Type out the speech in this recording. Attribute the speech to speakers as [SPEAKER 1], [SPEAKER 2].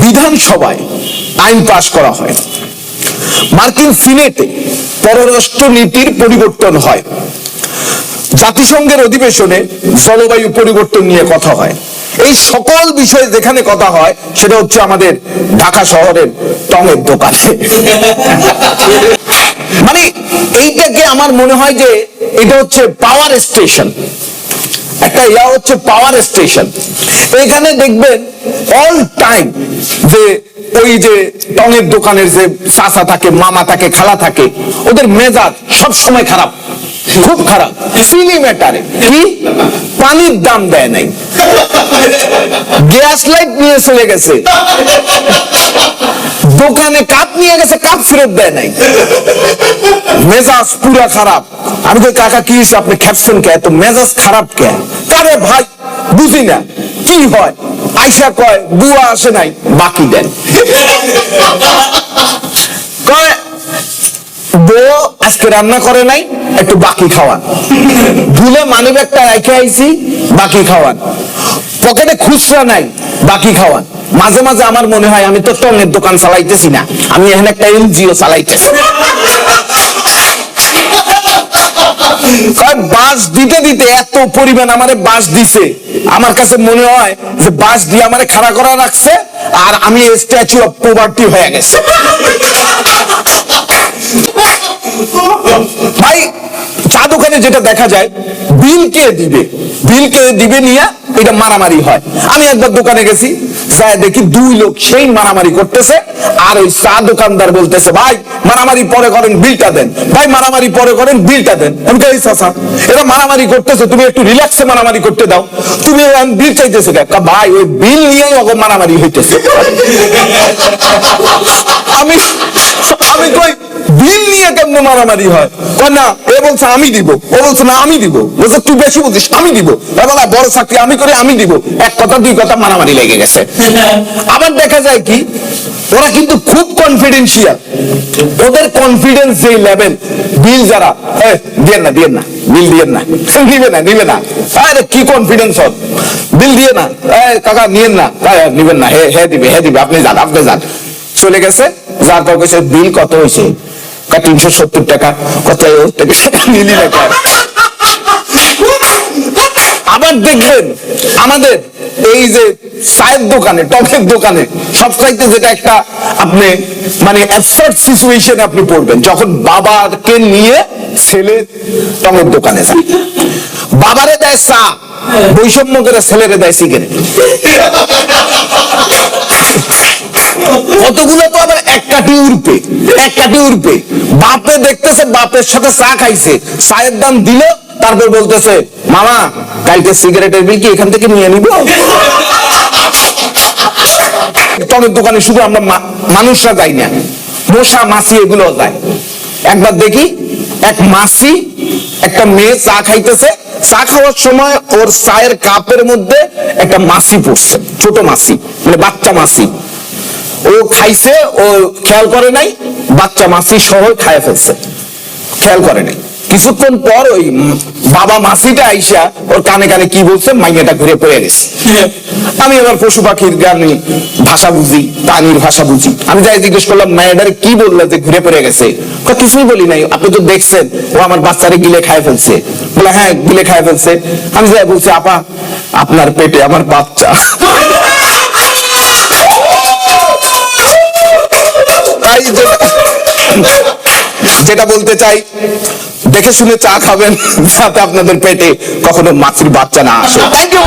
[SPEAKER 1] বিধানসভায় আইন পাশ করা হয়, মার্কিন সিনেটে পররাষ্ট্র নীতির পরিবর্তন হয়, জাতিসংঘের অধিবেশনে জলবায়ু পরিবর্তন নিয়ে কথা হয়। এই সকল বিষয়ে যেখানে কথা হয় সেটা হচ্ছে আমাদের ঢাকা শহরের টঙের দোকানে। মানে এইটাকে আমার মনে হয় যে এটা হচ্ছে পাওয়ার স্টেশন, একটা ইয়া হচ্ছে পাওয়ার স্টেশন। এখানে দেখবেন অল টাইম যে ওই যে টঙের দোকানের যে চাচা থাকে, মামা থাকে, খালা থাকে, ওদের মেজাজ সব সময় খারাপ, খুব খারাপ। সিলি ম্যাটারে কি পানির দাম দেয় নাই, গ্যাস লাইট নিয়ে চলে গেছে, দোকানে কাপ নিয়ে গেছে, কাপ ফেরত দেয় নাই, মেজাজ পুরা খারাপ। আমি তো কাকা কি আপনি খেপছেন কে, এত মেজাজ খারাপ কে? আরে ভাই বুঝি না কি হয়, আইসা কয় বুয়া আসে নাই, বাকি দেন। কয় বউ আজকে রান্না করে নাই, একটু বাকি খাওয়ান। ভুলে মানিব্যাগটা রেখে আইছি, বাকি খাওয়ান। পকেটে খুচরা নাই, বাকি খাওয়ান। মাঝে মাঝে আমার মনে হয় আমি তো টঙের দোকান চালাইতেছি না, আমি এখানে একটা এনজিও চালাইতেছি। বাস দিতে দিতে এত পরিমাণ আমারে বাস দিছে, আমার কাছে মনে হয় যে বাস দিয়ে আমারে খাড়া করা রাখছে আর আমি স্ট্যাচু অফ পভার্টি হয়ে গেছে। ভাই চা দোকানে যেটা দেখা যায়, বিল কে দিবে, বিল কে দিবে নিয়ে এটা মারামারি হয়। আমি একবার দোকানে গেছি, যাই দেখি দুই লোক সেই মারামারি করতেছে, আর ওই চা দোকানদার বলতেছে ভাই মারামারি পরে করেন, বিলটা দেন, ভাই মারামারি পরে করেন, বিলটা দেন। আমি কই চাচা এরা মারামারি করতেছে, তুমি একটু রিল্যাক্সে মারামারি করতে দাও, তুমি বিল চাইতেছো কেন? ভাই ওই বিল নিয়েই ওকে মারামারি হইতেছে। আমি কই বিল নিয়ে কেমনে মারামারি হয়? না এ বলছে আমি দিব, ও বলছে না আমি দিব, বলছে তুই বেশি বলছিস, আমি দিব, বলা বড় চাকরি আমি করে আমি দিব, এক কথা দুই কথা মারামারি লেগে গেছে। আবার দেখা যায় কি ওরা কিন্তু খুব কনফিডেন্সিয়াল, ওদের কনফিডেন্স যে লেভেল, বিল যারা দিয়ে না দিয়ে না, বিল দিয়ে না, নিবে না নিবে না, আরে কি কনফিডেন্স হল, বিল দিয়ে না, কাকা নিয়েন না, নিবেন না, হে দিবে হে দিবে, আপনি যান আপনি যান। চলে গেছে, যার কাছে বিল কত হয়েছে, 370 টাকা, কত নিলি না। আবার দেখবেন আমাদের এই যে চায়ের দোকানে, টকের দোকানে সবচাইতে যেটা একটা আপনি মানে অ্যাবসার্ড সিচুয়েশন আপনি পড়বেন, যখন বাবাকে নিয়ে ছেলে টকের দোকানে যায়, বাবারে দেয় চা, বৈষম্য করে ছেলেরে দেয় সিগারেট। কতগুলো তো আবার এক কাঠি উড়পে, এক কাঠি উড়পে। বাপে দেখতেছে বাপের সাথে চা খাইছে, চায়ের দাম দিল, তারপর বলতেছে মামা কালকে সিগারেটের বিল কি এখান থেকে নিয়ে নিব? টকের দোকানে শুধু আমরা মানুষরা যাই না, মশা মাছি এগুলো যায়। একবার দেখি এক মাছি একটা মেয়ে চা খাইতেছে, চা খাওয়ার সময় ওর চায়ের কাপের মধ্যে একটা মাছি পড়ছে, ছোট মাছি মানে বাচ্চা মাছি। ও খাইছে, ও খেয়াল করে নাই, বাচ্চা মাছি সহ খায় ফেলছে, খেয়াল করে নাই। কিছুক্ষণ পর ওই বাবা মাছিটা আইসা ওর কানে কানে কি বলছে, মাইয়াটা ঘুরে পড়ে গেছে। আমি এবার পশু পাখির গানি ভাষা বুঝি, প্রাণীর ভাষা বুঝি, আমি যাই জিজ্ঞেস করলাম মায়ের কি বললো যে ঘুরে পড়ে গেছে? কিছুই বলি নাই, আপনি তো দেখছেন ও আমার বাচ্চারে গিলে খায় ফেলছে। বলে হ্যাঁ গিলে খায় ফেলছে। আমি যাই বলছি আপা আপনার পেটে আমার বাচ্চা। যেটা বলতে চাই, দেখে শুনে চা খাবেন যাতে আপনাদের পেটে কখনো মাছির বাচ্চা না আসে। Thank you.